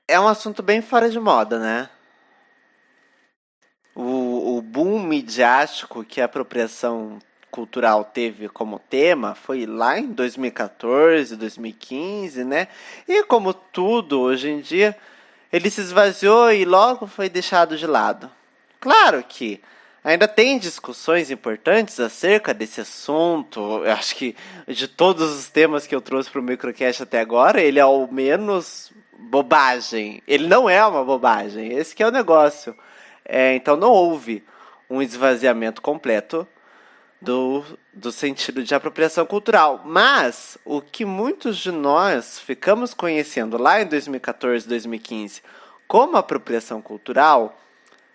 É um assunto bem fora de moda, né? O boom midiático que a apropriação cultural teve como tema foi lá em 2014, 2015, né? E como tudo hoje em dia, ele se esvaziou e logo foi deixado de lado. Claro que ainda tem discussões importantes acerca desse assunto. Eu acho que de todos os temas que eu trouxe para o Microcast até agora, ele é o menos bobagem. Ele não é uma bobagem. Esse que é o negócio. Então não houve um esvaziamento completo do sentido de apropriação cultural. Mas o que muitos de nós ficamos conhecendo lá em 2014, 2015 como apropriação cultural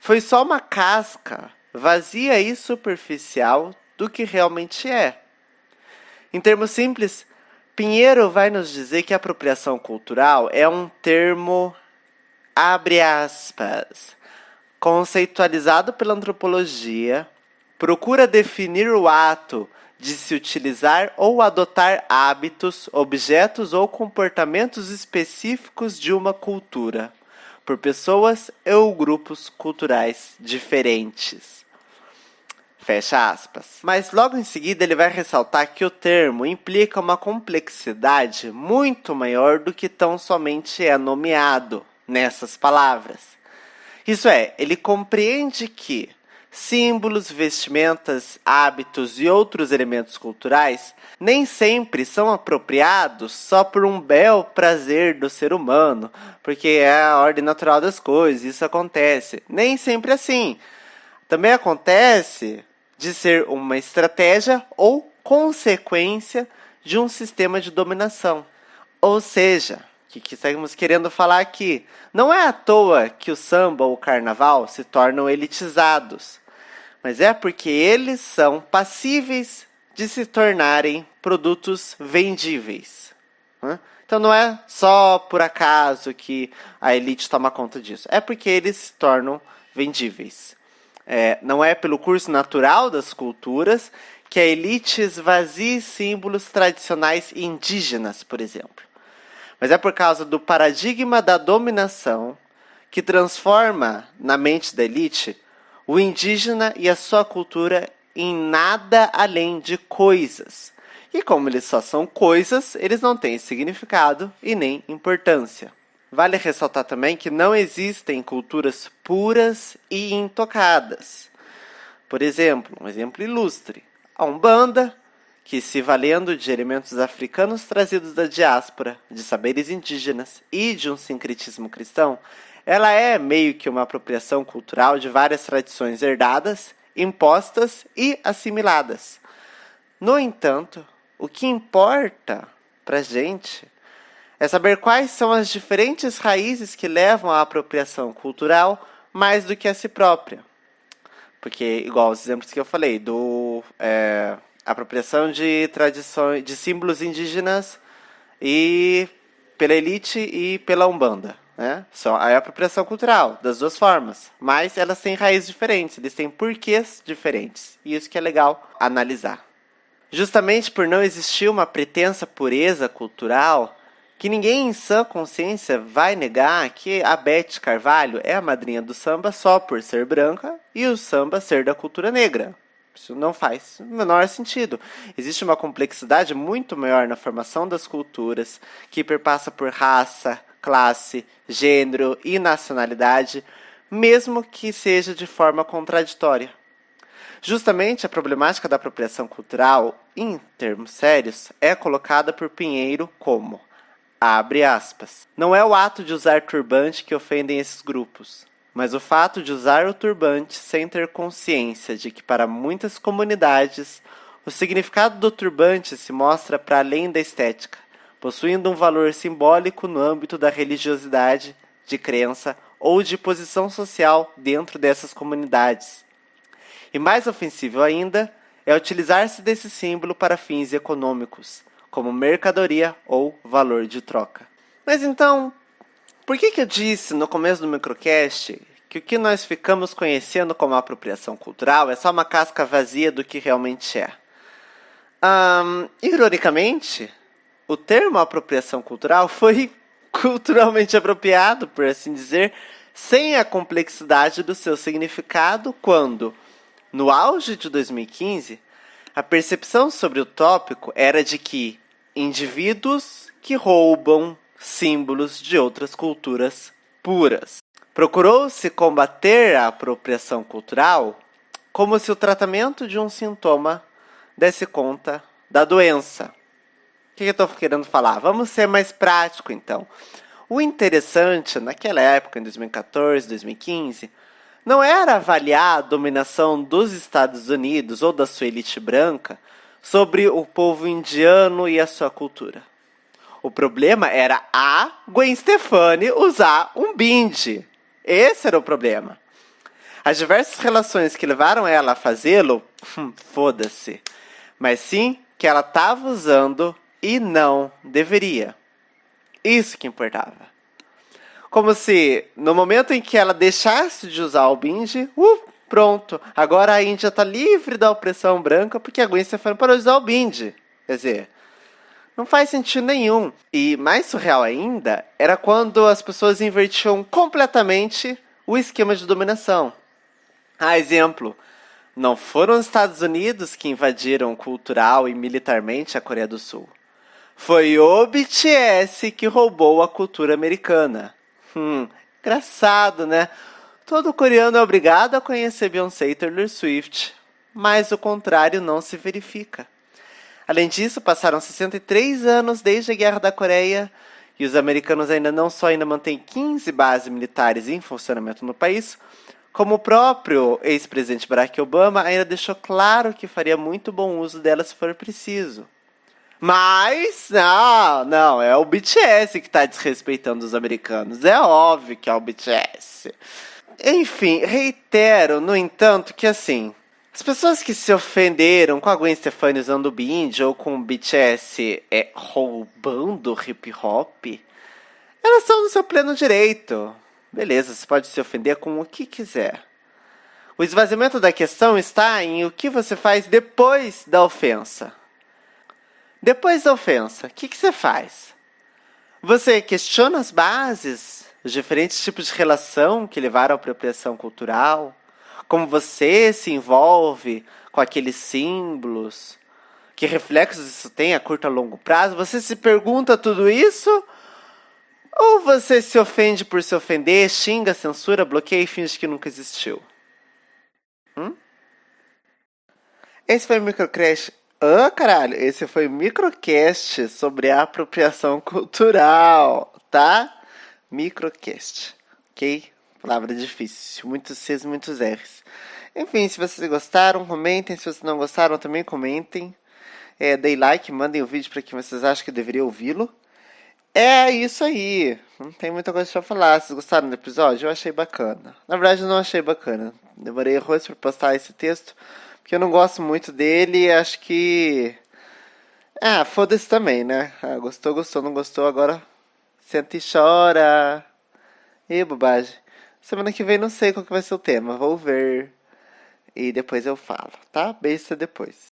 foi só uma casca vazia e superficial do que realmente é. Em termos simples, Pinheiro vai nos dizer que a apropriação cultural é um termo, abre aspas, conceitualizado pela antropologia, procura definir o ato de se utilizar ou adotar hábitos, objetos ou comportamentos específicos de uma cultura, por pessoas ou grupos culturais diferentes. Fecha aspas. Mas logo em seguida ele vai ressaltar que o termo implica uma complexidade muito maior do que tão somente é nomeado nessas palavras. Isso é, ele compreende que símbolos, vestimentas, hábitos e outros elementos culturais nem sempre são apropriados só por um bel prazer do ser humano, porque é a ordem natural das coisas, isso acontece. Nem sempre assim. Também acontece de ser uma estratégia ou consequência de um sistema de dominação. Ou seja, o que estamos querendo falar aqui? Não é à toa que o samba ou o carnaval se tornam elitizados, mas é porque eles são passíveis de se tornarem produtos vendíveis. Então não é só por acaso que a elite toma conta disso, é porque eles se tornam vendíveis. Não é pelo curso natural das culturas que a elite esvazie símbolos tradicionais indígenas, por exemplo. Mas é por causa do paradigma da dominação que transforma na mente da elite o indígena e a sua cultura em nada além de coisas. E como eles só são coisas, eles não têm significado e nem importância. Vale ressaltar também que não existem culturas puras e intocadas. Por exemplo, um exemplo ilustre, a Umbanda, que se valendo de elementos africanos trazidos da diáspora, de saberes indígenas e de um sincretismo cristão, ela é meio que uma apropriação cultural de várias tradições herdadas, impostas e assimiladas. No entanto, o que importa pra gente é saber quais são as diferentes raízes que levam à apropriação cultural mais do que a si própria. Porque, igual os exemplos que eu falei, apropriação de tradições, de símbolos indígenas e pela elite e pela Umbanda. Né? Só a apropriação cultural, das duas formas. Mas elas têm raízes diferentes, eles têm porquês diferentes. E isso que é legal analisar. Justamente por não existir uma pretensa pureza cultural, que ninguém em sã consciência vai negar que a Beth Carvalho é a madrinha do samba só por ser branca e o samba ser da cultura negra. Isso não faz o menor sentido. Existe uma complexidade muito maior na formação das culturas, que perpassa por raça, classe, gênero e nacionalidade, mesmo que seja de forma contraditória. Justamente a problemática da apropriação cultural, em termos sérios, é colocada por Pinheiro como, abre aspas, não é o ato de usar turbante que ofendem esses grupos, mas o fato de usar o turbante sem ter consciência de que para muitas comunidades o significado do turbante se mostra para além da estética, possuindo um valor simbólico no âmbito da religiosidade, de crença ou de posição social dentro dessas comunidades. E mais ofensivo ainda é utilizar-se desse símbolo para fins econômicos, como mercadoria ou valor de troca. Mas então, por que eu disse no começo do microcast que o que nós ficamos conhecendo como apropriação cultural é só uma casca vazia do que realmente é? Ironicamente, o termo apropriação cultural foi culturalmente apropriado, por assim dizer, sem a complexidade do seu significado, quando, no auge de 2015, a percepção sobre o tópico era de que indivíduos que roubam símbolos de outras culturas puras. Procurou-se combater a apropriação cultural como se o tratamento de um sintoma desse conta da doença. O que eu estou querendo falar? Vamos ser mais prático, então. O interessante, naquela época, em 2014, 2015, não era avaliar a dominação dos Estados Unidos ou da sua elite branca sobre o povo indiano e a sua cultura. O problema era a Gwen Stefani usar um bindi. Esse era o problema. As diversas relações que levaram ela a fazê-lo, foda-se. Mas sim que ela estava usando e não deveria. Isso que importava. Como se, no momento em que ela deixasse de usar o bindi, pronto. Agora a Índia está livre da opressão branca porque a Gwen Stefani parou de usar o bindi. Quer dizer, não faz sentido nenhum. E mais surreal ainda, era quando as pessoas invertiam completamente o esquema de dominação. Exemplo, não foram os Estados Unidos que invadiram cultural e militarmente a Coreia do Sul. Foi o BTS que roubou a cultura americana. Engraçado, né? Todo coreano é obrigado a conhecer Beyoncé e Taylor Swift, mas o contrário não se verifica. Além disso, passaram 63 anos desde a Guerra da Coreia e os americanos não só ainda mantêm 15 bases militares em funcionamento no país, como o próprio ex-presidente Barack Obama ainda deixou claro que faria muito bom uso dela se for preciso. Mas, não, é o BTS que está desrespeitando os americanos. É óbvio que é o BTS. Enfim, reitero, no entanto, que assim, as pessoas que se ofenderam com a Gwen Stefani usando o bindi ou com o BTS roubando hip hop, elas estão no seu pleno direito. Beleza, você pode se ofender com o que quiser. O esvaziamento da questão está em o que você faz depois da ofensa. Depois da ofensa, o que você faz? Você questiona as bases, os diferentes tipos de relação que levaram à apropriação cultural? Como você se envolve com aqueles símbolos? Que reflexos isso tem a curto e a longo prazo? Você se pergunta tudo isso? Ou você se ofende por se ofender, xinga, censura, bloqueia e finge que nunca existiu? Esse foi o Microcast. Caralho, esse foi o Microcast sobre a apropriação cultural, tá? Microcast, ok? Palavra difícil, muitos Cs, muitos Rs. Enfim, se vocês gostaram, comentem. Se vocês não gostaram, também comentem. Deem like, mandem o vídeo para quem vocês acham que deveria ouvi-lo. É isso aí. Não tem muita coisa pra falar. Vocês gostaram do episódio? Eu achei bacana. Na verdade, eu não achei bacana. Demorei horrores pra postar esse texto, porque eu não gosto muito dele e acho que... foda-se também, né? Gostou, gostou, não gostou, agora senta e chora. Ih, bobagem. Semana que vem não sei qual que vai ser o tema, vou ver. E depois eu falo, tá? Beijo depois.